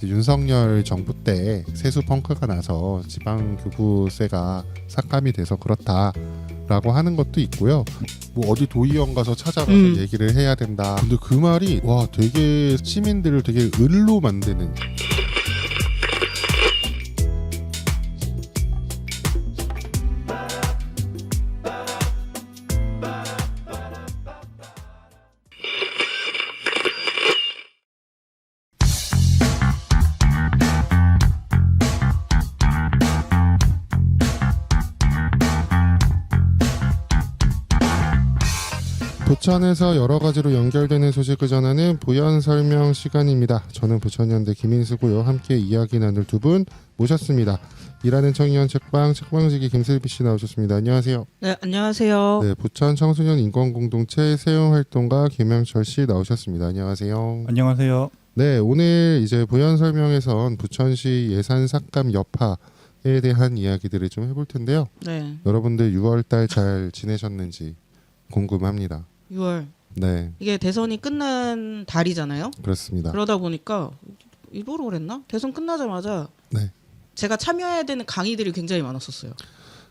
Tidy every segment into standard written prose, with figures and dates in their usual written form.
윤석열 정부 때 세수 펑크가 나서 지방 교부세가 삭감이 돼서 그렇다라고 하는 것도 있고요. 뭐 어디 도의원 가서 찾아가서 얘기를 해야 된다. 근데 그 말이 와 되게 시민들을 되게 을로 만드는. 부천에서 여러 가지로 연결되는 소식을 전하는 부연 설명 시간입니다. 저는 부천연대 김인수고요. 함께 이야기 나눌 두 분 모셨습니다. 일하는 청년 책방 책방지기 김슬비 씨 나오셨습니다. 안녕하세요. 네, 안녕하세요. 네, 부천 청소년 인권공동체 세용활동가 김영철 씨 나오셨습니다. 안녕하세요. 안녕하세요. 네, 오늘 이제 부연 설명에선 부천시 예산 삭감 여파에 대한 이야기들을 좀 해볼 텐데요. 네, 여러분들 6월달 잘 지내셨는지 궁금합니다. 6월. 네, 이게 대선이 끝난 달이잖아요. 그렇습니다. 그러다 보니까 일부러 그랬나? 대선 끝나자마자 네. 제가 참여해야 되는 강의들이 굉장히 많았었어요.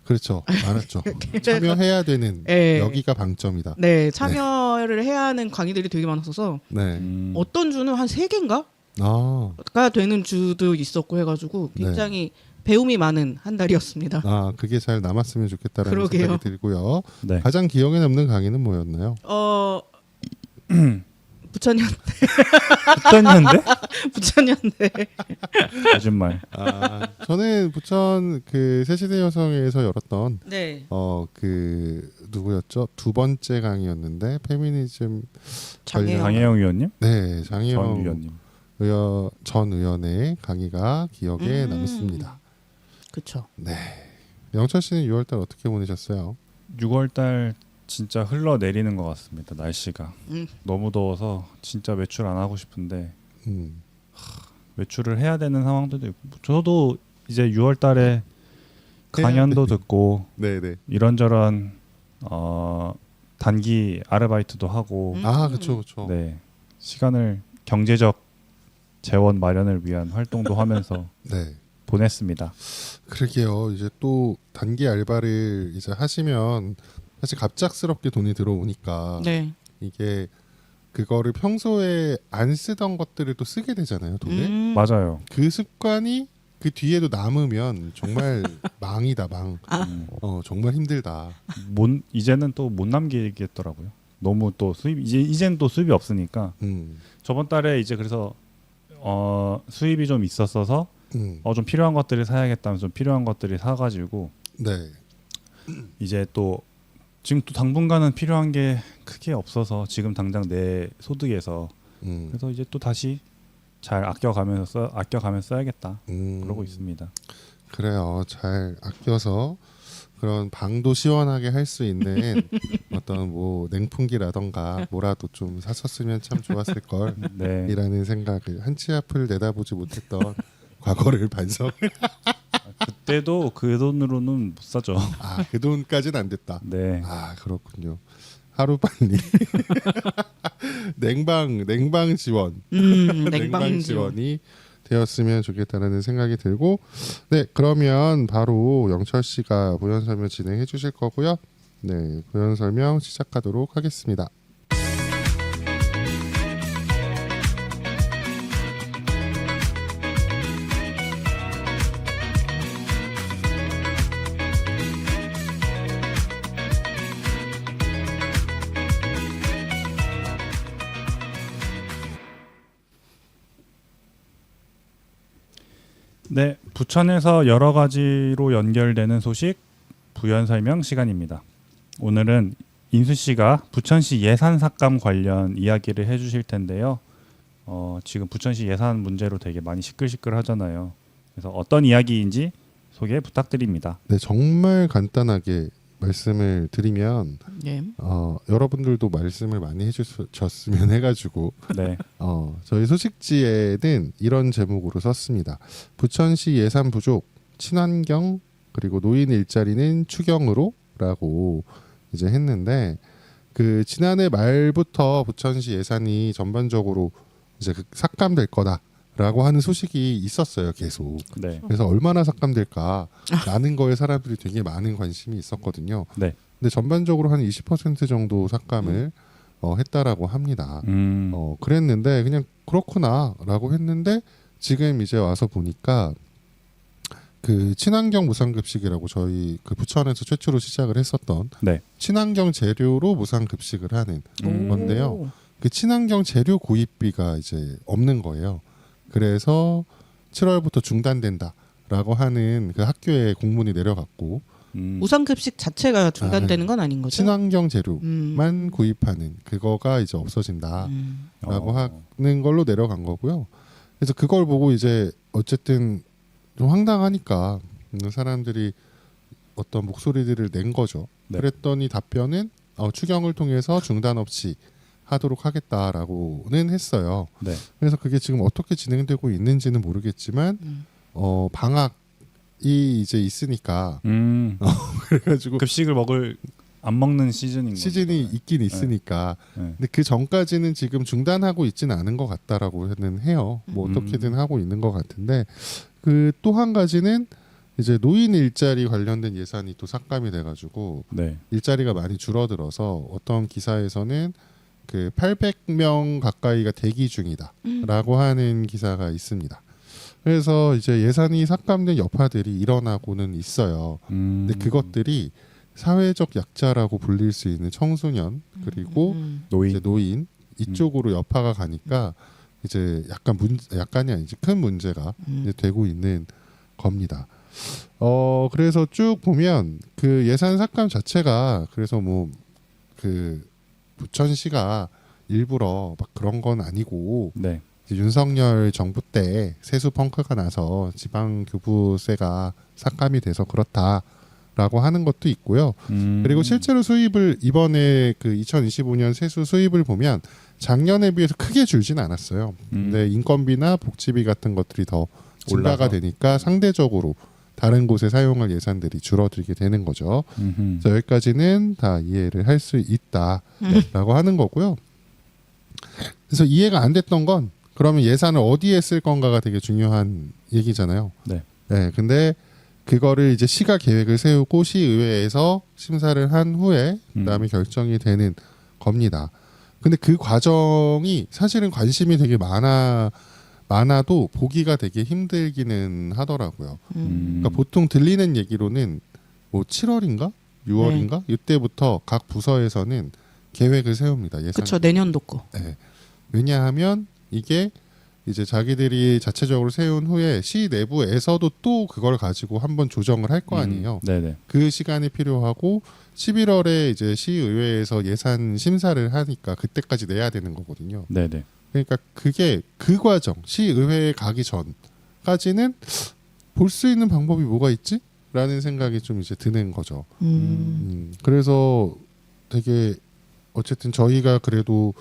그렇죠. 많았죠. 참여해야 되는 네. 여기가 방점이다. 네, 참여를 해야 하는 강의들이 되게 많았어서 네. 어떤 주는 한 3개인가가 아, 되는 주도 있었고 해가지고 굉장히 배움이 많은 한 달이었습니다. 그게 잘 남았으면 좋겠다라는 그러게요. 생각이 들고요. 네. 가장 기억에 남는 강의는 뭐였나요? 부천연대. 부천연대? 부천연대. 거짓말. 저는 부천 그 새시대 여성에서 열었던 네. 그 누구였죠? 두 번째 강의였는데 페미니즘 장혜영. 장혜영 의원님? 네, 전 장혜영 의원님. 전 의원의 강의가 기억에 남습니다. 그렇죠. 네. 영철 씨는 6월달 어떻게 보내셨어요? 6월달 진짜 흘러내리는 것 같습니다. 날씨가 너무 더워서 진짜 외출 안 하고 싶은데 외출을 해야 되는 상황들도 있고 저도 이제 6월달에 강연도 듣고 네네. 이런저런 단기 아르바이트도 하고 그렇죠, 그렇죠. 네 시간을 경제적 재원 마련을 위한 활동도 하면서 네. 보냈습니다. 그러게요. 이제 또 단기 알바를 이제 하시면 사실 갑작스럽게 돈이 들어오니까 네. 이게 그거를 평소에 안 쓰던 것들을 또 쓰게 되잖아요, 돈을. 맞아요. 그 습관이 그 뒤에도 남으면 정말 망이다, 망. 정말 힘들다. 이제는 또 못 남기겠더라고요. 너무 또 이제는 또 수입이 없으니까 저번 달에 이제 그래서 수입이 좀 있었어서 좀 필요한 것들을 사야겠다면서 좀 필요한 것들을 사가지고 네. 이제 또 지금 또 당분간은 필요한 게 크게 없어서 지금 당장 내 소득에서 그래서 이제 또 다시 잘 아껴가면서 써야겠다 그러고 있습니다. 그래요. 잘 아껴서 그런 방도 시원하게 할 수 있는 어떤 뭐 냉풍기라던가 뭐라도 좀 샀었으면 참 좋았을 걸 네. 이라는 생각을 한치 앞을 내다보지 못했던 과거를 반성. 그때도 그 돈으로는 못 사죠. 그 돈까지는 안 됐다. 네. 그렇군요. 하루 빨리 냉방 지원, 냉방 지원이 되었으면 좋겠다는 생각이 들고, 네, 그러면 바로 영철 씨가 부연 설명 진행해 주실 거고요. 네, 부연 설명 시작하도록 하겠습니다. 네, 부천에서 여러 가지로 연결되는 소식 부연 설명 시간입니다. 오늘은 인수 씨가 부천시 예산 삭감 관련 이야기를 해주실 텐데요. 지금 부천시 예산 문제로 되게 많이 시끌시끌하잖아요. 그래서 어떤 이야기인지 소개 부탁드립니다. 네, 정말 간단하게 말씀을 드리면 네. 여러분들도 말씀을 많이 해주셨으면 해가지고 네, 저희 소식지에는 이런 제목으로 썼습니다. 부천시 예산 부족, 친환경 그리고 노인 일자리는 추경으로라고 이제 했는데 그 지난해 말부터 부천시 예산이 전반적으로 이제 삭감될 거다. 라고 하는 소식이 있었어요, 계속. 네. 그래서 얼마나 삭감될까라는 거에 사람들이 되게 많은 관심이 있었거든요. 네. 근데 전반적으로 한 20% 정도 삭감을 했다라고 합니다. 그랬는데 그냥 그렇구나라고 했는데 지금 이제 와서 보니까 그 친환경 무상급식이라고 저희 그 부천에서 최초로 시작을 했었던 네. 친환경 재료로 무상급식을 하는 건데요. 그 친환경 재료 구입비가 이제 없는 거예요. 그래서 7월부터 중단된다라고 하는 그 학교에 공문이 내려갔고 무상급식 자체가 중단되는 건 아닌 거죠? 친환경 재료만 구입하는 그거가 이제 없어진다라고 하는 걸로 내려간 거고요. 그래서 그걸 보고 이제 어쨌든 좀 황당하니까 사람들이 어떤 목소리들을 낸 거죠. 네. 그랬더니 답변은 추경을 통해서 중단 없이 하도록 하겠다라고는 했어요. 네. 그래서 그게 지금 어떻게 진행되고 있는지는 모르겠지만 방학이 이제 있으니까 그래가지고 급식을 안 먹는 시즌인 시즌이 거죠. 있긴 있으니까 네. 근데 그 전까지는 지금 중단하고 있지는 않은 것 같다라고는 해요. 뭐 어떻게든 하고 있는 것 같은데 그 또 한 가지는 이제 노인 일자리 관련된 예산이 또 삭감이 돼가지고 네. 일자리가 많이 줄어들어서 어떤 기사에서는 그 800명 가까이가 대기 중이다라고 하는 기사가 있습니다. 그래서 이제 예산이 삭감된 여파들이 일어나고는 있어요. 근데 그것들이 사회적 약자라고 불릴 수 있는 청소년 그리고 이제 노인 이쪽으로 여파가 가니까 이제 약간이 아니지 큰 문제가 이제 되고 있는 겁니다. 그래서 쭉 보면 그 예산 삭감 자체가 그래서 뭐 그 부천시가 일부러 막 그런 건 아니고 네. 이제 윤석열 정부 때 세수 펑크가 나서 지방 교부세가 삭감이 돼서 그렇다라고 하는 것도 있고요. 그리고 실제로 수입을 이번에 그 2025년 세수 수입을 보면 작년에 비해서 크게 줄진 않았어요. 근데 인건비나 복지비 같은 것들이 더 증가가 되니까 상대적으로 다른 곳에 사용할 예산들이 줄어들게 되는 거죠. 그래서 여기까지는 다 이해를 할 수 있다라고 하는 거고요. 그래서 이해가 안 됐던 건 그러면 예산을 어디에 쓸 건가가 되게 중요한 얘기잖아요. 네. 네, 근데 그거를 이제 시가 계획을 세우고 시의회에서 심사를 한 후에 그다음에 결정이 되는 겁니다. 근데 그 과정이 사실은 관심이 되게 많아도 보기가 되게 힘들기는 하더라고요. 그러니까 보통 들리는 얘기로는 뭐 7월인가 6월인가 이때부터 각 부서에서는 계획을 세웁니다. 예산. 그렇죠. 내년도 거. 네. 왜냐하면 이게 이제 자기들이 자체적으로 세운 후에 시 내부에서도 또 그걸 가지고 한번 조정을 할 거 아니에요. 네네. 그 시간이 필요하고 11월에 이제 시의회에서 예산 심사를 하니까 그때까지 내야 되는 거거든요. 네네. 그러니까 그게 그 과정 시의회에 가기 전까지는 볼 수 있는 방법이 뭐가 있지? 라는 생각이 좀 이제 드는 거죠. 그래서 되게 어쨌든 저희가 그래도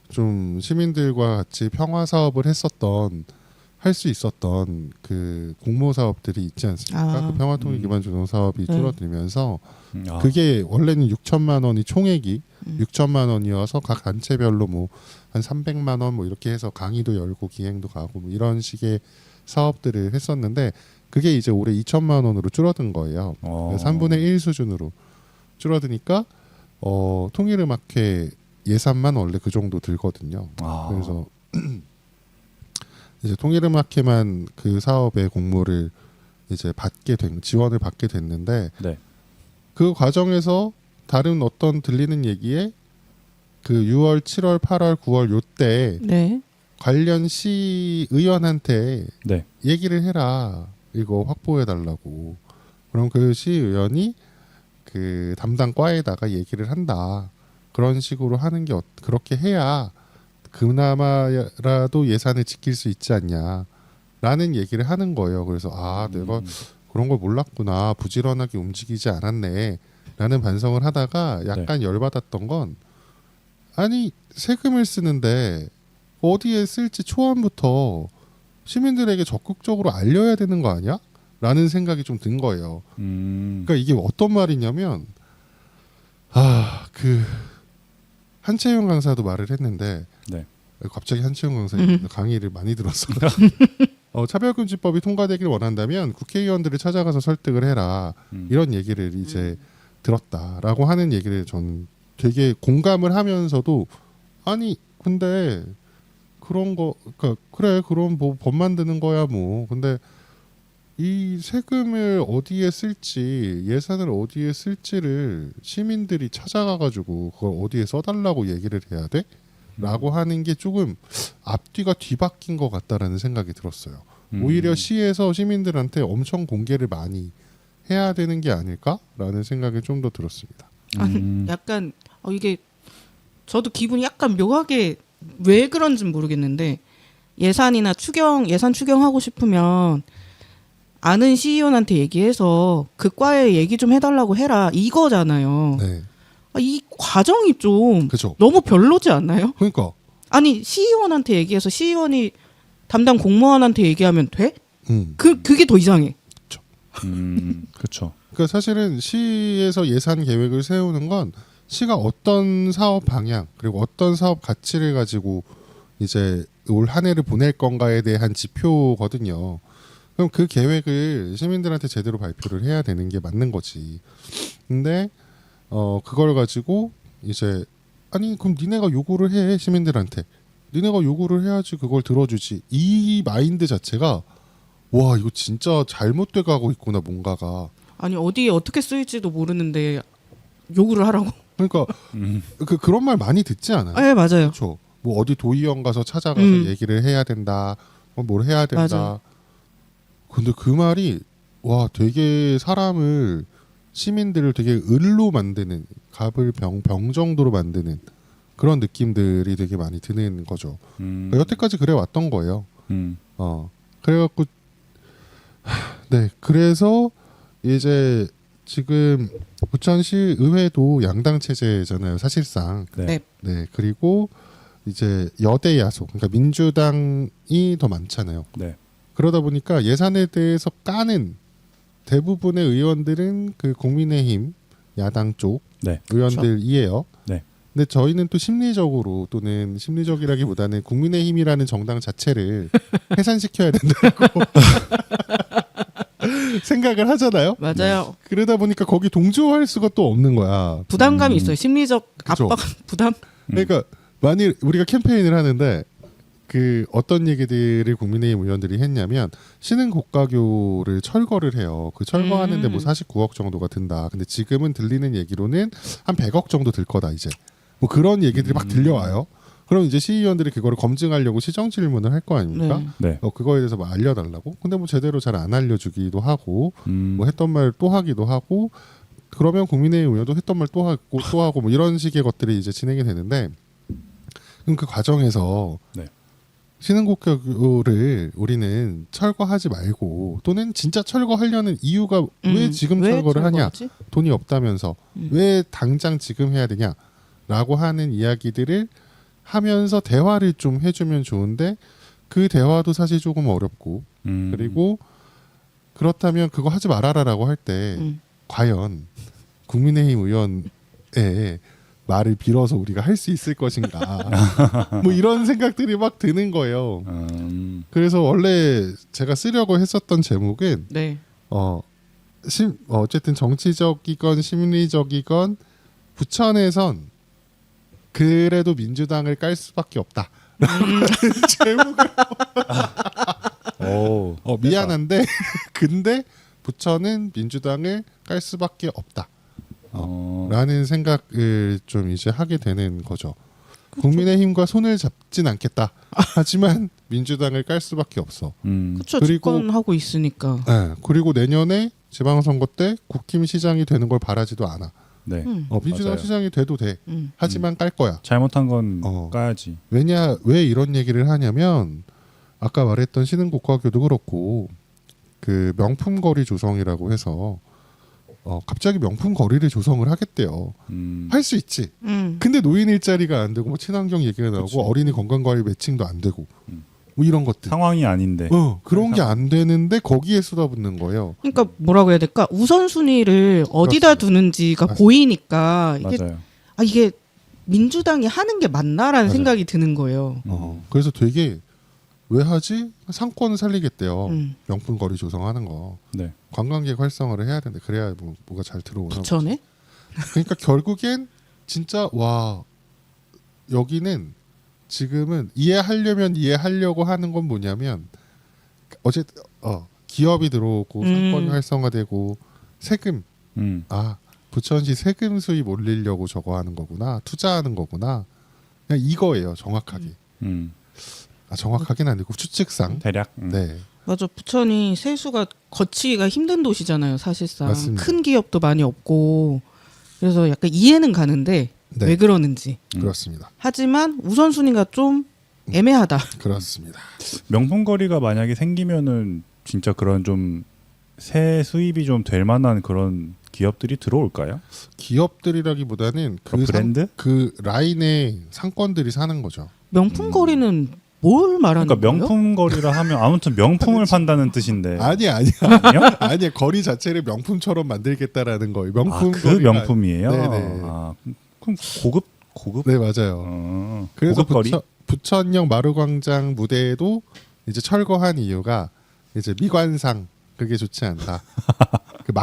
좀 시민들과 같이 평화 사업을 할 수 있었던 그 공모 사업들이 있지 않습니까? 그 평화통일 기반 조정 사업이 줄어들면서 그게 원래는 6천만 원이 총액이 6천만 원이어서 각 단체별로 뭐 한 300만 원 뭐 이렇게 해서 강의도 열고 기행도 가고 뭐 이런 식의 사업들을 했었는데 그게 이제 올해 2천만 원으로 줄어든 거예요. 3분의 1 수준으로 줄어드니까 통일음악회 예산만 원래 그 정도 들거든요. 그래서 이제 통일음악회만 그 사업의 공모를 이제 지원을 받게 됐는데 네. 그 과정에서 다른 어떤 들리는 얘기에 그 6월, 7월, 8월, 9월 요때 네. 관련 시의원한테 네. 얘기를 해라. 이거 확보해 달라고. 그럼 그 시의원이 그 담당 과에다가 얘기를 한다. 그런 식으로 하는 게 그렇게 해야 그나마라도 예산을 지킬 수 있지 않냐 라는 얘기를 하는 거예요. 그래서 내가 그런 걸 몰랐구나. 부지런하게 움직이지 않았네 라는 반성을 하다가 약간 열받았던 건 아니 세금을 쓰는데 어디에 쓸지 초안부터 시민들에게 적극적으로 알려야 되는 거 아니야? 라는 생각이 좀 든 거예요. 그러니까 이게 어떤 말이냐면 그 한채용 강사도 말을 했는데 갑자기 한치영 강사님 강의를 많이 들었어. 차별금지법이 통과되길 원한다면 국회의원들을 찾아가서 설득을 해라. 이런 얘기를 이제 들었다라고 하는 얘기를 저는 되게 공감을 하면서도 아니 근데 그런 거 그러니까 그래 그럼 뭐 법 만드는 거야 뭐 근데 이 세금을 어디에 쓸지 예산을 어디에 쓸지를 시민들이 찾아가가지고 그걸 어디에 써달라고 얘기를 해야 돼? 라고 하는 게 조금 앞뒤가 뒤바뀐 것 같다라는 생각이 들었어요. 오히려 시에서 시민들한테 엄청 공개를 많이 해야 되는 게 아닐까라는 생각이 좀 더 들었습니다. 약간 이게 저도 기분이 약간 묘하게 왜 그런지는 모르겠는데 예산이나 예산 추경하고 싶으면 아는 시의원한테 얘기해서 그 과에 얘기 좀 해달라고 해라 이거잖아요. 네, 이 과정이 좀 그죠. 너무 별로지 않나요? 그러니까 아니 시의원한테 얘기해서 시의원이 담당 공무원한테 얘기하면 돼? 그게 더 이상해. 그렇죠. 그러니까 사실은 시에서 예산 계획을 세우는 건 시가 어떤 사업 방향 그리고 어떤 사업 가치를 가지고 이제 올 한 해를 보낼 건가에 대한 지표거든요. 그럼 그 계획을 시민들한테 제대로 발표를 해야 되는 게 맞는 거지. 근데 그걸 가지고 이제 아니 그럼 니네가 요구를 해 시민들한테. 니네가 요구를 해야지 그걸 들어주지. 이 마인드 자체가 와 이거 진짜 잘못돼 가고 있구나 뭔가가. 아니 어디에 어떻게 쓰일지도 모르는데 요구를 하라고. 그러니까 그런 말 많이 듣지 않아요? 네 맞아요. 그렇죠. 뭐 어디 도의원 가서 찾아가서 얘기를 해야 된다. 뭘 해야 된다. 맞아. 근데 그 말이 와 되게 사람을 시민들을 되게 을로 만드는 갑을 병 정도로 만드는 그런 느낌들이 되게 많이 드는 거죠. 그러니까 여태까지 그래 왔던 거예요. 그래갖고 네 그래서 이제 지금 부천시 의회도 양당 체제잖아요 사실상. 네. 네 그리고 이제 여대 야소 그러니까 민주당이 더 많잖아요. 네. 그러다 보니까 예산에 대해서 까는 대부분의 의원들은 그 국민의힘 야당 쪽 네. 의원들이에요. 네. 근데 저희는 또 심리적으로 또는 심리적이라기보다는 국민의힘이라는 정당 자체를 해산시켜야 된다고 생각을 하잖아요. 맞아요. 그러다 보니까 거기 동조할 수가 또 없는 거야. 부담감이 있어요. 심리적 그쵸. 압박, 부담. 그러니까 만일 우리가 캠페인을 하는데 그 어떤 얘기들을 국민의힘 의원들이 했냐면 신흥 고가교를 철거를 해요. 그 철거하는데 뭐 49억 정도가 든다. 근데 지금은 들리는 얘기로는 한 100억 정도 들 거다 이제. 뭐 그런 얘기들이 막 들려와요. 그럼 이제 시의원들이 그거를 검증하려고 시정 질문을 할 거 아닙니까? 네. 그거에 대해서 막 알려달라고. 근데 뭐 제대로 잘 안 알려주기도 하고 뭐 했던 말 또 하기도 하고 그러면 국민의힘 의원도 했던 말 또 하고 뭐 이런 식의 것들이 이제 진행이 되는데 그럼 그 과정에서 네. 신흥국교를 우리는 철거하지 말고 또는 진짜 철거하려는 이유가 왜 지금 왜 철거를 하냐 철거하지? 돈이 없다면서 왜 당장 지금 해야 되냐라고 하는 이야기들을 하면서 대화를 좀 해주면 좋은데 그 대화도 사실 조금 어렵고 그리고 그렇다면 그거 하지 말아라라고 할 때 과연 국민의힘 의원의 말을 빌어서 우리가 할 수 있을 것인가 뭐 이런 생각들이 막 드는 거예요. 그래서 원래 제가 쓰려고 했었던 제목은 네. 어쨌든 정치적이건 심리적이건 부천에선 그래도 민주당을 깔 수밖에 없다. 제목을 미안한데 근데 부천은 민주당을 깔 수밖에 없다. 라는 생각을 좀 이제 하게 되는 거죠. 국민의힘과 손을 잡진 않겠다. 하지만 민주당을 깔 수밖에 없어. 그렇죠. 그리고- 집권하고 있으니까. 네, 그리고 내년에 지방선거 때 국힘 시장이 되는 걸 바라지도 않아. 네. 민주당 맞아요. 시장이 돼도 돼. 하지만 깔 거야. 잘못한 건 어. 까야지. 왜 이런 얘기를 하냐면 아까 말했던 신흥국가교도 그렇고 그 명품 거리 조성이라고 해서 갑자기 명품 거리를 조성을 하겠대요. 할 수 있지. 근데 노인 일자리가 안 되고 뭐 친환경 얘기가 나오고 그치. 어린이 건강관리 매칭도 안 되고 뭐 이런 것들. 상황이 아닌데. 그런 게 안 되는데 거기에 쏟아붓는 거예요. 그러니까 뭐라고 해야 될까? 우선순위를 어디다 그렇습니다. 두는지가 맞습니다. 보이니까 이게 맞아요. 이게 민주당이 하는 게 맞나라는 맞아요. 생각이 드는 거예요. 그래서 되게 왜 하지? 상권을 살리겠대요. 음. 명품 거리 조성하는 거. 네. 관광객 활성화를 해야 되는데 그래야 뭐가 잘 들어오나. 부천에? 그러니까 결국엔 진짜 와 여기는 지금은 이해하려고 하는 건 뭐냐면 어제 기업이 들어오고 상권이 활성화되고 세금 부천시 세금 수입 올리려고 저거 하는 거구나 투자하는 거구나 그냥 이거예요 정확하게. 정확하게는 아니고 추측상. 대략. 네. 맞아. 부천이 세수가 거치기가 힘든 도시잖아요. 사실상 맞습니다. 큰 기업도 많이 없고 그래서 약간 이해는 가는데 네. 왜 그러는지. 그렇습니다. 하지만 우선순위가 좀 애매하다. 그렇습니다. 명품 거리가 만약에 생기면은 진짜 그런 좀 새 수입이 좀 될 만한 그런 기업들이 들어올까요? 기업들이라기보다는 브랜드? 그 라인의 상권들이 사는 거죠. 명품 거리는 뭘 말하는 그러니까 거예요? 명품 거리라 하면 아무튼 명품을 판다는 뜻인데. 아니야. 아니요? 아니야. 거리 자체를 명품처럼 만들겠다라는 거예요. 명품 그 거리가 명품이에요. 네네. 그럼 고급? 네, 맞아요. 그래서 고급 거리? 부천역 마루광장 무대에도 이제 철거한 이유가 이제 미관상 그게 좋지 않다. 그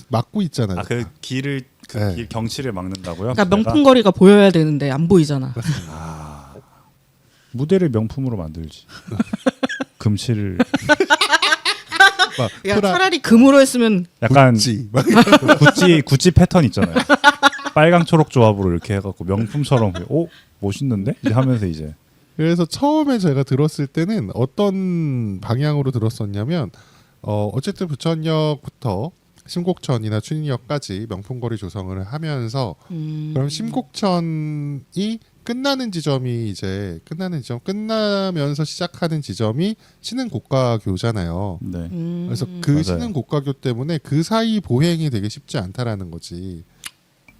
막고 있잖아요. 그 길을 네. 길 경치를 막는다고요? 그러니까 명품 거리가 보여야 되는데 안 보이잖아. 무대를 명품으로 만들지. 금치를 야, 차라리 금으로 했으면 약간 구찌. 구찌 패턴 있잖아요. 빨강 초록 조합으로 이렇게 해갖고 명품처럼 멋있는데 이제 하면서 이제 그래서 처음에 제가 들었을 때는 어떤 방향으로 들었었냐면 어쨌든 부천역부터 심곡천이나 춘인역까지 명품거리 조성을 하면서 그럼 심곡천이 끝나는 지점이 끝나면서 시작하는 지점이 신흥고가교잖아요. 네. 그래서 그 맞아요. 신흥고가교 때문에 그 사이 보행이 되게 쉽지 않다라는 거지.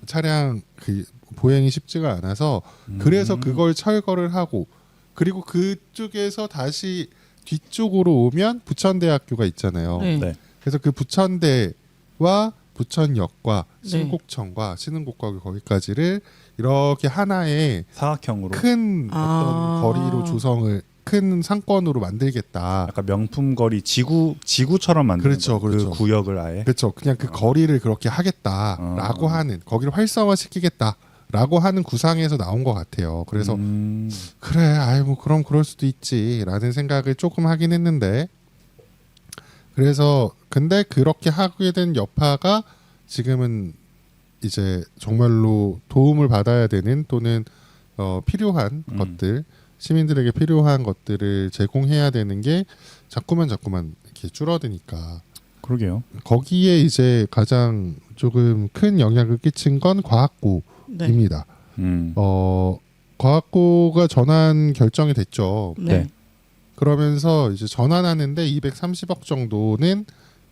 차량 그 보행이 쉽지가 않아서 그래서 그걸 철거를 하고 그리고 그쪽에서 다시 뒤쪽으로 오면 부천대학교가 있잖아요. 네. 네. 그래서 그 부천대와 부천역과 네. 신곡천과 신흥고가교 거기까지를 이렇게 하나의 사각형으로 큰 어떤 거리로 조성을 큰 상권으로 만들겠다. 약간 명품 거리 지구처럼 만드는 그렇죠, 거예요. 그렇죠. 그 구역을 아예. 그렇죠. 그냥 그 거리를 그렇게 하겠다라고 하는 거기를 활성화시키겠다라고 하는 구상에서 나온 것 같아요. 그래서 그래, 뭐 그럼 그럴 수도 있지라는 생각을 조금 하긴 했는데 그래서 근데 그렇게 하게 된 여파가 지금은 이제 정말로 도움을 받아야 되는 또는 필요한 것들 시민들에게 필요한 것들을 제공해야 되는 게 자꾸만 이렇게 줄어드니까 그러게요. 거기에 이제 가장 조금 큰 영향을 끼친 건 과학고입니다. 네. 과학고가 전환 결정이 됐죠. 네. 그러면서 이제 전환하는데 230억 정도는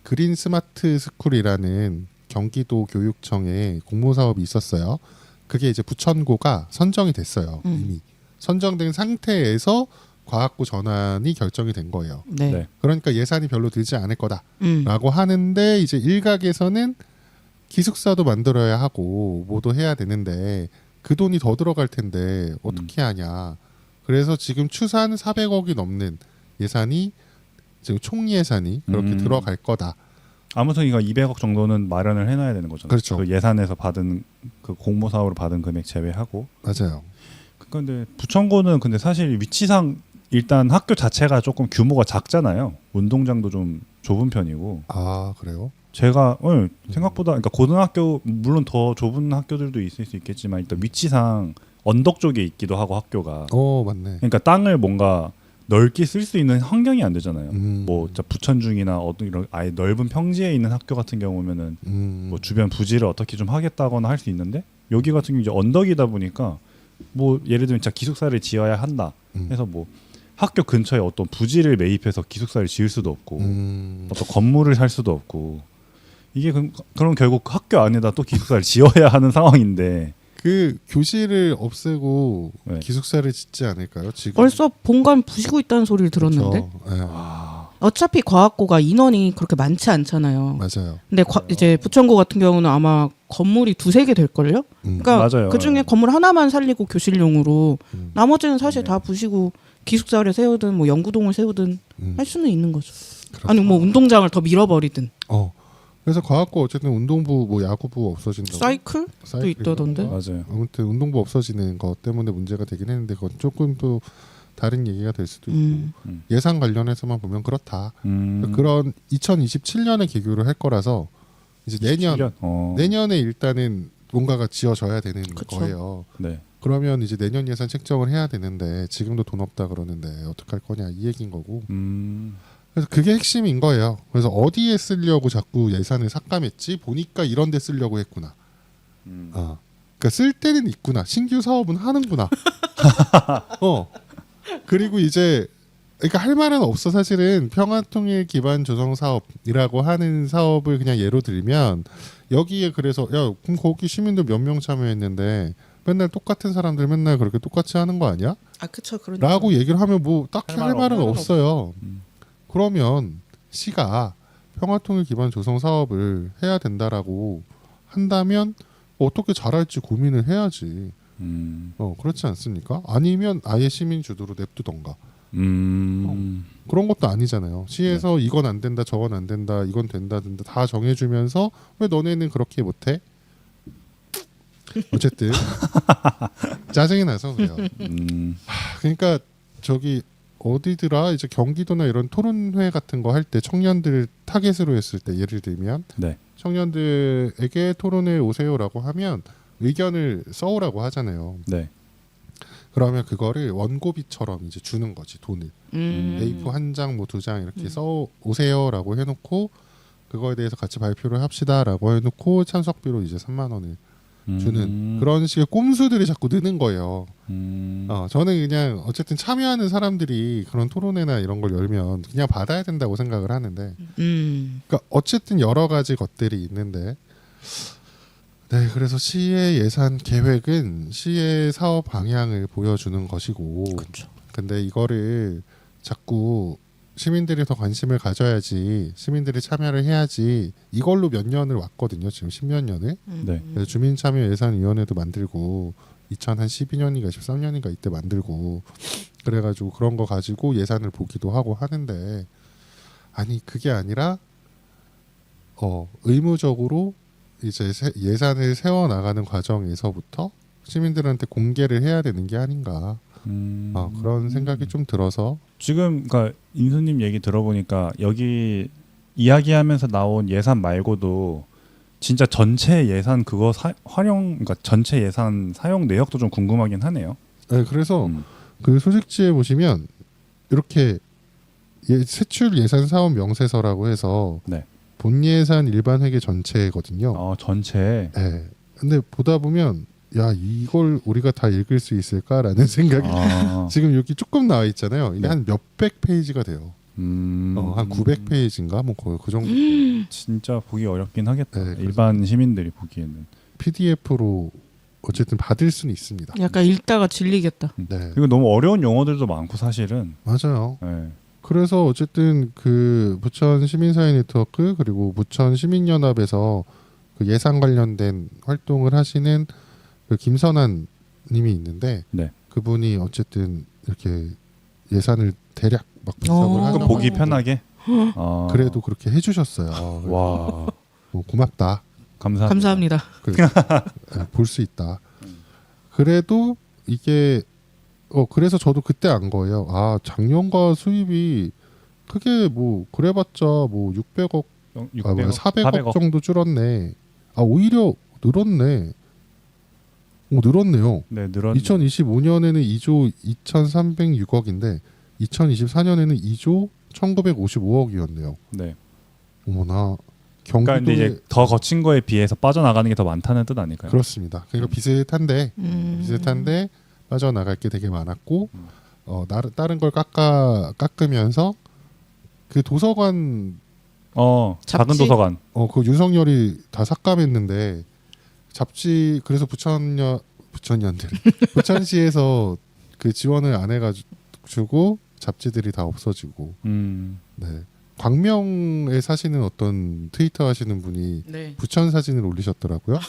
그린 스마트 스쿨이라는 경기도 교육청에 공모 사업이 있었어요. 그게 이제 부천고가 선정이 됐어요. 이미 선정된 상태에서 과학고 전환이 결정이 된 거예요. 네. 네. 그러니까 예산이 별로 들지 않을 거다라고 하는데 이제 일각에서는 기숙사도 만들어야 하고 뭐도 해야 되는데 그 돈이 더 들어갈 텐데 어떻게 하냐. 그래서 지금 추산 400억이 넘는 예산이 지금 총 예산이 그렇게 들어갈 거다. 아무튼 이거 200억 정도는 마련을 해놔야 되는 거잖아요. 그렇죠. 그 예산에서 받은 그 공모 사업으로 받은 금액 제외하고. 맞아요. 근데 부천고는 근데 사실 위치상 일단 학교 자체가 조금 규모가 작잖아요. 운동장도 좀 좁은 편이고. 아 그래요? 제가 생각보다 그러니까 고등학교 물론 더 좁은 학교들도 있을 수 있겠지만 일단 위치상 언덕 쪽에 있기도 하고 학교가. 맞네. 그러니까 땅을 뭔가 넓게 쓸 수 있는 환경이 안 되잖아요. 뭐 진짜 부천중이나 어떤 이런 아예 넓은 평지에 있는 학교 같은 경우면은 뭐 주변 부지를 어떻게 좀 하겠다거나 할 수 있는데 여기 같은 경우 이제 언덕이다 보니까 뭐 예를 들면 진짜 기숙사를 지어야 한다 해서 뭐 학교 근처에 어떤 부지를 매입해서 기숙사를 지을 수도 없고 어떤 건물을 살 수도 없고 이게 그럼 결국 학교 안에다 또 기숙사를 지어야 하는 상황인데 그 교실을 없애고 네. 기숙사를 짓지 않을까요? 지금 벌써 본관 부시고 있다는 소리를 들었는데. 그렇죠. 네. 어차피 과학고가 인원이 그렇게 많지 않잖아요. 맞아요. 근데 이제 부천고 같은 경우는 아마 건물이 2-3개 될걸요? 그러니까 맞아요. 그 중에 건물 하나만 살리고 교실용으로 나머지는 사실 네. 다 부시고 기숙사를 세우든 뭐 연구동을 세우든 할 수는 있는 거죠. 그렇죠. 아니 뭐 운동장을 더 밀어버리든 그래서 과학고 어쨌든 운동부 뭐 야구부 없어진다고 사이클도 사이클인가? 있다던데. 맞아요. 아무튼 운동부 없어지는 것 때문에 문제가 되긴 했는데 그건 조금 또 다른 얘기가 될 수도 있고 예산 관련해서만 보면 그렇다. 그런 2027년에 개교를 할 거라서 이제 내년에 일단은 뭔가가 지어져야 되는 그쵸. 거예요. 네. 그러면 이제 내년 예산 책정을 해야 되는데 지금도 돈 없다 그러는데 어떡할 거냐 이 얘기인 거고. 그래서 그게 핵심인 거예요. 그래서 어디에 쓰려고 자꾸 예산을 삭감했지 보니까 이런 데 쓰려고 했구나. 그러니까 쓸 때는 있구나. 신규 사업은 하는구나. 그리고 이제 그러니까 할 말은 없어. 사실은 평화통일 기반 조성 사업이라고 하는 사업을 그냥 예로 들면 여기에 그래서 야 그럼 거기 시민들 몇 명 참여했는데 맨날 똑같은 사람들 맨날 그렇게 똑같이 하는 거 아니야? 아 그쵸 그러니까. 라고 얘기를 하면 뭐 딱히 할 말은 말은 없어요. 그러면 시가 평화통일 기반 조성 사업을 해야 된다라고 한다면 어떻게 잘할지 고민을 해야지. 그렇지 않습니까? 아니면 아예 시민 주도로 냅두던가. 그런 것도 아니잖아요. 시에서 이건 안 된다, 저건 안 된다, 이건 된다, 다 정해주면서 왜 너네는 그렇게 못해? 어쨌든 짜증이 나서 그래요. 그러니까 저기 어디더라 이제 경기도나 이런 토론회 같은 거 할 때 청년들 타겟으로 했을 때 예를 들면 네. 청년들에게 토론회 오세요라고 하면 의견을 써오라고 하잖아요. 네. 그러면 그거를 원고비처럼 이제 주는 거지 돈을 A4 한 장 뭐 2장 이렇게 써 오세요라고 해놓고 그거에 대해서 같이 발표를 합시다라고 해놓고 참석비로 이제 3만 원을 주는 그런 식의 꼼수들이 자꾸 느는 거예요. 저는 그냥 어쨌든 참여하는 사람들이 그런 토론회나 이런 걸 열면 그냥 받아야 된다고 생각을 하는데 그러니까 어쨌든 여러 가지 것들이 있는데 네, 그래서 시의 예산 계획은 시의 사업 방향을 보여주는 것이고 그쵸. 근데 이거를 자꾸 시민들이 더 관심을 가져야지 시민들이 참여를 해야지 이걸로 몇 년을 왔거든요. 지금 10몇 년을. 네. 그래서 주민참여예산위원회도 만들고 2012년인가 13년인가 이때 만들고 그래가지고 그런 거 가지고 예산을 보기도 하고 하는데 아니 그게 아니라 의무적으로 이제 예산을 세워 나가는 과정에서부터 시민들한테 공개를 해야 되는 게 아닌가 그런 생각이 좀 들어서 지금 그러니까 인수님 얘기 들어보니까 여기 이야기하면서 나온 예산 말고도 진짜 전체 예산 그거 그러니까 전체 예산 사용 내역도 좀 궁금하긴 하네요. 네, 그래서 그 소식지에 보시면 이렇게 세출 예산 사업 명세서라고 해서 네. 본 예산 일반 회계 전체거든요. 전체. 네. 근데 보다 보면 야 이걸 우리가 다 읽을 수 있을까라는 생각이 지금 여기 조금 나와 있잖아요. 이게 네. 한 몇백 페이지가 돼요. 한 900페이지인가 뭐 그 정도. 진짜 보기 어렵긴 하겠다. 네, 일반 시민들이 보기에는. PDF로 어쨌든 받을 수는 있습니다. 약간 읽다가 질리겠다. 네, 그리고 너무 어려운 용어들도 많고 사실은. 맞아요. 네. 그래서 어쨌든 그 부천 시민사회 네트워크 그리고 부천 시민연합에서 그 예산 관련된 활동을 하시는 그 김선한 님이 있는데 네. 그분이 어쨌든 이렇게 예산을 대략 막 분석을 하는 보기 편하게. 그래도 그렇게 해주셨어요. 와. 고맙다. 감사합니다. 볼 수 있다. 그래도 이게 그래서 저도 그때 안 거예요. 아 작년과 수입이 크게 뭐 그래봤자 뭐 600억, 400억 정도 줄었네. 아 오히려 늘었네. 늘었네요. 네, 늘었네. 2025년에는 2조 2,306억인데 2024년에는 2조 1,955억이었네요. 네. 어머나 경기도에 그러니까 이제 더 거친 거에 비해서 빠져나가는 게 더 많다는 뜻 아닐까요? 그렇습니다. 그러니까 비슷한데 빠져나갈 게 되게 많았고 다른 걸 깎으면서 그 도서관 작은 도서관. 그 윤석열이 다 삭감했는데 잡지 그래서 부천연들 부천시에서 그 지원을 안 해가지고 잡지들이 다 없어지고 네 광명에 사시는 어떤 트위터 하시는 분이 네. 부천 사진을 올리셨더라고요.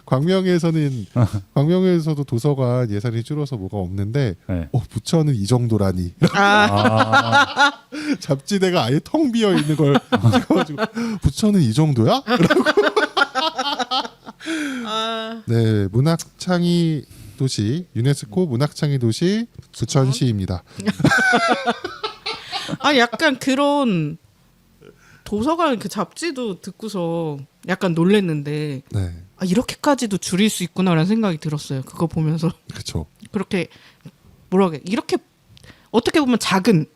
광명에서도 도서관 예산이 줄어서 뭐가 없는데 네. 부천은 이 정도라니. 아, 잡지대가 아예 텅 비어 있는 걸 찍어가지고 부천은 이 정도야? 네, 문학창의 도시 유네스코 문학창의 도시 부천시입니다. 아 약간 그런 도서관 그 잡지도 듣고서 약간 놀랬는데 네, 아, 이렇게까지도 줄일 수 있구나라는 생각이 들었어요. 그거 보면서 그렇죠. 그렇게 뭐라고 해 이렇게 어떻게 보면 작은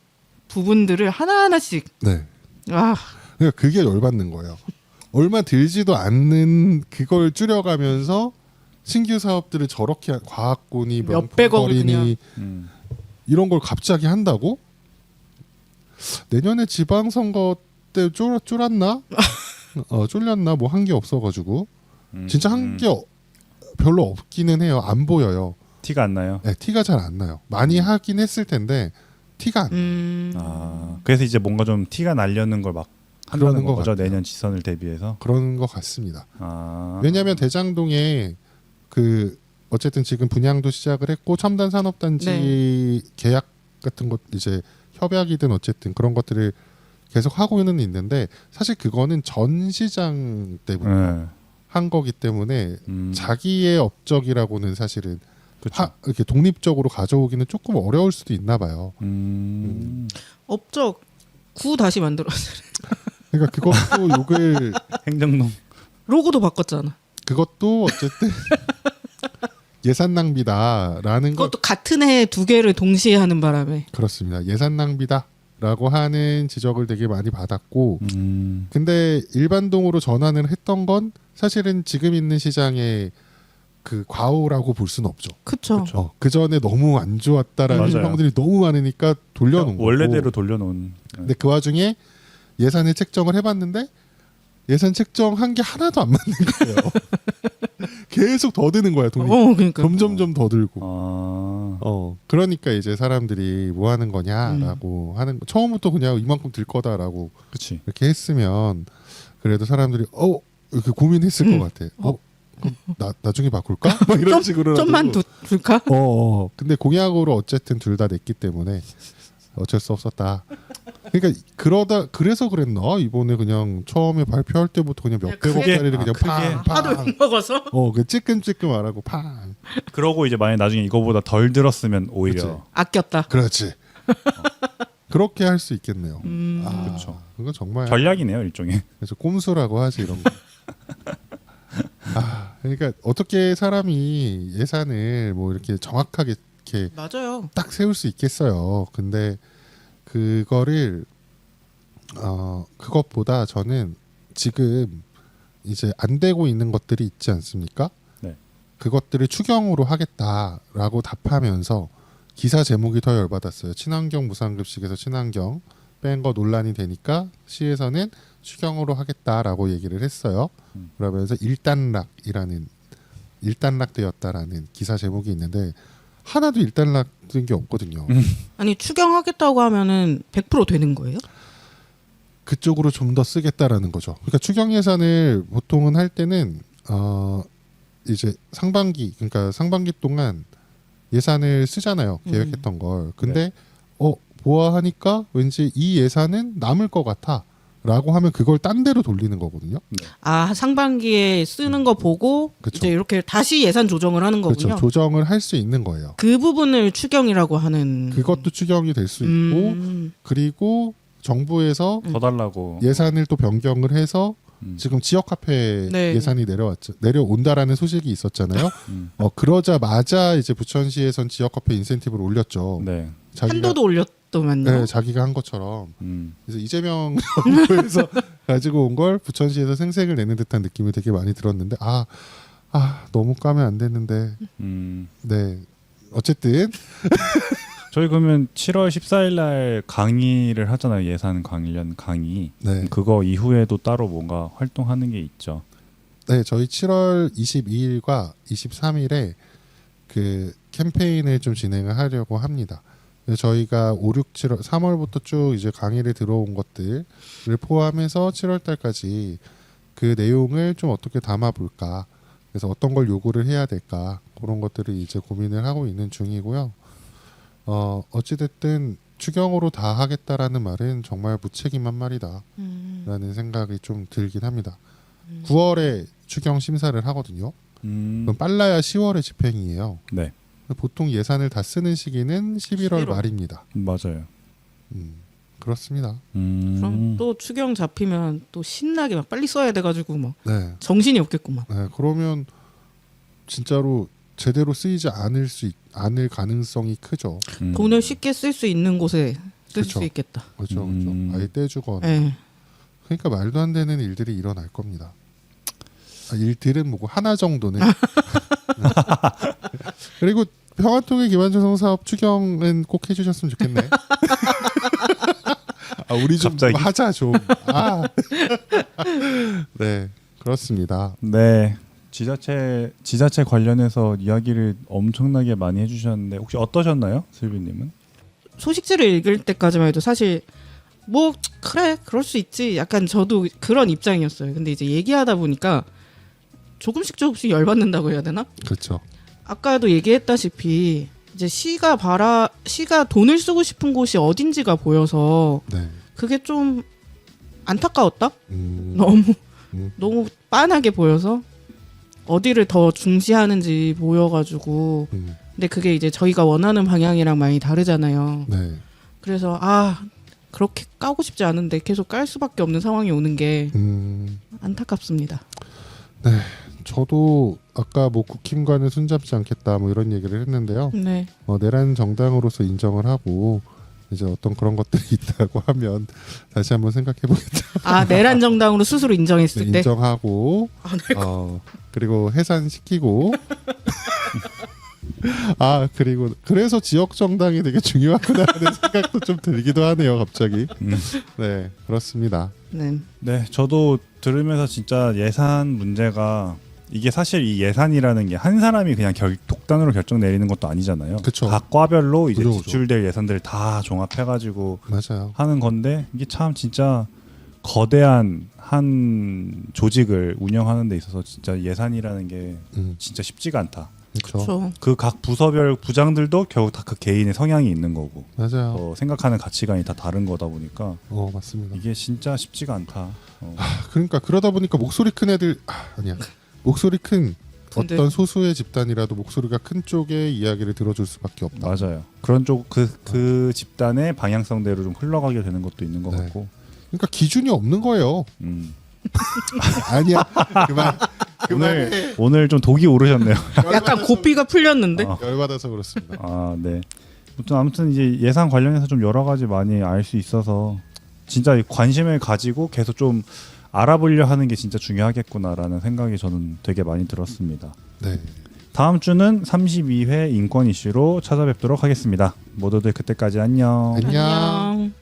부분들을 하나하나씩 네, 아 그러니까 그게 열받는 거예요. 얼마 들지도 않는 그걸 줄여가면서 신규 사업들을 저렇게 과학고니 몇백억을 명품거리니 음. 이런 걸 갑자기 한다고? 내년에 지방선거 때 쫄았나? 쫄렸나? 뭐 한 게 없어가지고 진짜 한 게 별로 없기는 해요. 안 보여요. 티가 안 나요. 네, 티가 잘 안 나요. 많이 하긴 했을 텐데 티가 안 나요. 아, 그래서 이제 뭔가 좀 티가 나려는 걸 막 그러는 한다는 것 거죠. 같아요. 내년 지선을 대비해서. 그런 것 같습니다. 아, 왜냐하면 대장동에 그 어쨌든 지금 분양도 시작을 했고 첨단 산업단지 네. 계약 같은 것 이제 협약이든 어쨌든 그런 것들을 계속 하고는 있는데 사실 그거는 전 시장 때문에 네. 한 거기 때문에 음, 자기의 업적이라고는 사실은 그쵸. 이렇게 독립적으로 가져오기는 조금 어려울 수도 있나 봐요. 업적 구 다시 만들었어요. 그러니까 그것도 욕을 행정동. 로고도 바꿨잖아. 그것도 어쨌든 예산 낭비다라는 것 그것도 같은 해에 두 개를 동시에 하는 바람에 그렇습니다. 예산 낭비다라고 하는 지적을 되게 많이 받았고 근데 일반동으로 전환을 했던 건 사실은 지금 있는 시장의 그 과오라고 볼 수는 없죠. 그쵸. 그 전에 너무 안 좋았다라는 맞아요. 평들이 너무 많으니까 돌려놓은 거고. 원래대로 돌려놓은. 네. 근데 그 와중에 예산을 책정을 해봤는데 예산 책정한 게 하나도 안 맞는 거예요. 계속 더 드는 거야 돈이. 그러니까. 점점점 더 들고. 아, 그러니까 이제 사람들이 뭐 하는 거냐라고 하는 거. 처음부터 그냥 이만큼 들 거다라고 그치. 이렇게 했으면 그래도 사람들이 이렇게 고민했을 것 같아. 그럼 나중에 바꿀까? 막 이런 식으로 좀만 둘까? 근데 공약으로 어쨌든 둘 다 냈기 때문에 어쩔 수 없었다. 그러니까 그래서 그랬나? 이번에 그냥 처음에 발표할 때부터 그냥 몇백억짜리를 그냥 크게. 팡 하도 팡. 욕 먹어서. 그 찌끔찌끔 안 하고 팡. 그러고 이제 만약 나중에 이거보다 덜 들었으면 오히려. 그치. 아꼈다. 그렇지. 그렇게 할 수 있겠네요. 그쵸. 그거 정말 전략이네요 일종의. 그래서 꼼수라고 하지 이런 거. 그러니까 어떻게 사람이 예산을 뭐 이렇게 정확하게 이렇게 맞아요. 딱 세울 수 있겠어요. 근데 그거를 그것보다 저는 지금 이제 안 되고 있는 것들이 있지 않습니까? 네. 그것들을 추경으로 하겠다라고 답하면서 기사 제목이 더 열받았어요. 친환경 무상급식에서 친환경 뺀 거 논란이 되니까 시에서는 추경으로 하겠다라고 얘기를 했어요. 그러면서 일단락되었다라는 기사 제목이 있는데 하나도 일단락된 게 없거든요. 아니 추경하겠다고 하면은 100% 되는 거예요? 그쪽으로 좀 더 쓰겠다라는 거죠. 그러니까 추경 예산을 보통은 할 때는 이제 상반기 동안 예산을 쓰잖아요. 계획했던 걸. 근데 보아하니까 왠지 이 예산은 남을 것 같아라고 하면 그걸 딴 데로 돌리는 거거든요. 아 상반기에 쓰는 거 보고 그쵸. 이제 이렇게 다시 예산 조정을 하는 거군요. 그렇죠. 조정을 할 수 있는 거예요. 그 부분을 추경이라고 하는. 그것도 추경이 될 수 있고 그리고 정부에서 더 달라고. 예산을 또 변경을 해서 지금 지역 카페 네. 예산이 내려온다라는 소식이 있었잖아요. 그러자마자 이제 부천시에선 지역 카페 인센티브를 올렸죠. 네. 한도도 올렸더만요. 네, 자기가 한 것처럼. 음. 그래서 이재명 정부에서 가지고 온 걸 부천시에서 생색을 내는 듯한 느낌이 되게 많이 들었는데 너무 까면 안 됐는데 네 어쨌든 저희 그러면 7월 14일 날 강의를 하잖아요. 예산 관련 강의. 네. 그거 이후에도 따로 뭔가 활동하는 게 있죠. 네 저희 7월 22일과 23일에 그 캠페인을 좀 진행을 하려고 합니다. 저희가 5, 6, 7월 3월부터 쭉 이제 강의를 들어온 것들을 포함해서 7월 달까지 그 내용을 좀 어떻게 담아볼까. 그래서 어떤 걸 요구를 해야 될까. 그런 것들을 이제 고민을 하고 있는 중이고요. 어찌됐든 추경으로 다 하겠다라는 말은 정말 무책임한 말이다. 라는 생각이 좀 들긴 합니다. 9월에 추경 심사를 하거든요. 그럼 빨라야 10월에 집행이에요. 네, 보통 예산을 다 쓰는 시기는 11월 11월. 말입니다. 맞아요. 그렇습니다. 그럼 또 추경 잡히면 또 신나게 막 빨리 써야 돼가지고 막 네. 정신이 없겠구만. 네. 그러면 진짜로 제대로 쓰이지 않을 가능성이 크죠. 돈을 쉽게 쓸 수 있는 곳에 쓸 그쵸. 수 있겠다. 그렇죠. 그렇죠. 아예 떼주거나. 네. 그러니까 말도 안 되는 일들이 일어날 겁니다. 일들은 뭐고 하나 정도는. 그리고 평화통일 기반조성 사업 추경은 꼭 해주셨으면 좋겠네. 우리 좀 갑자기? 하자 좀. 네, 그렇습니다. 네, 지자체 관련해서 이야기를 엄청나게 많이 해주셨는데 혹시 어떠셨나요, 슬비님은? 소식지를 읽을 때까지만 해도 사실 뭐 그래 그럴 수 있지 약간 저도 그런 입장이었어요. 근데 이제 얘기하다 보니까 조금씩 열받는다고 해야 되나? 그렇죠. 아까도 얘기했다시피 이제 시가 돈을 쓰고 싶은 곳이 어딘지가 보여서 네. 그게 좀 안타까웠다. 음, 너무 빤하게 보여서 어디를 더 중시하는지 보여가지고 근데 그게 이제 저희가 원하는 방향이랑 많이 다르잖아요. 네. 그래서 그렇게 까고 싶지 않은데 계속 깔 수밖에 없는 상황이 오는 게 안타깝습니다. 저도 아까 뭐 국힘과는 손잡지 않겠다 뭐 이런 얘기를 했는데요. 네. 내란 정당으로서 인정을 하고 이제 어떤 그런 것들이 있다고 하면 다시 한번 생각해 보겠다. 내란 정당으로 스스로 인정했을 때. 인정하고 그리고 해산시키고 그리고 그래서 지역 정당이 되게 중요하구나라는 생각도 좀 들기도 하네요, 갑자기. 네, 그렇습니다. 네. 네, 저도 들으면서 진짜 예산 문제가 이게 사실 이 예산이라는 게 한 사람이 그냥 독단으로 결정 내리는 것도 아니잖아요. 그쵸. 각 과별로 이제 그죠. 지출될 예산들을 다 종합해가지고 맞아요. 하는 건데 이게 참 진짜 거대한 한 조직을 운영하는 데 있어서 진짜 예산이라는 게 진짜 쉽지가 않다. 그렇죠. 그렇죠. 그 각 부서별 부장들도 결국 다 그 개인의 성향이 있는 거고 맞아요. 생각하는 가치관이 다 다른 거다 보니까 맞습니다. 이게 진짜 쉽지가 않다. 그러니까 그러다 보니까 목소리 큰 애들 아니야. 목소리 큰 근데- 어떤 소수의 집단이라도 목소리가 큰 쪽의 이야기를 들어줄 수밖에 없다. 맞아요. 그런 쪽 그 집단의 방향성대로 좀 흘러가게 되는 것도 있는 것 네. 같고. 그러니까 기준이 없는 거예요. 아니야. 그만해. 오늘 좀 독이 오르셨네요. 약간 고삐가 풀렸는데. 열받아서 그렇습니다. 네. 아무튼 이제 예산 관련해서 좀 여러 가지 많이 알 수 있어서 진짜 관심을 가지고 계속 좀 알아보려 하는 게 진짜 중요하겠구나라는 생각이 저는 되게 많이 들었습니다. 네. 다음 주는 32회 인권 이슈로 찾아뵙도록 하겠습니다. 모두들 그때까지 안녕. 안녕. 안녕.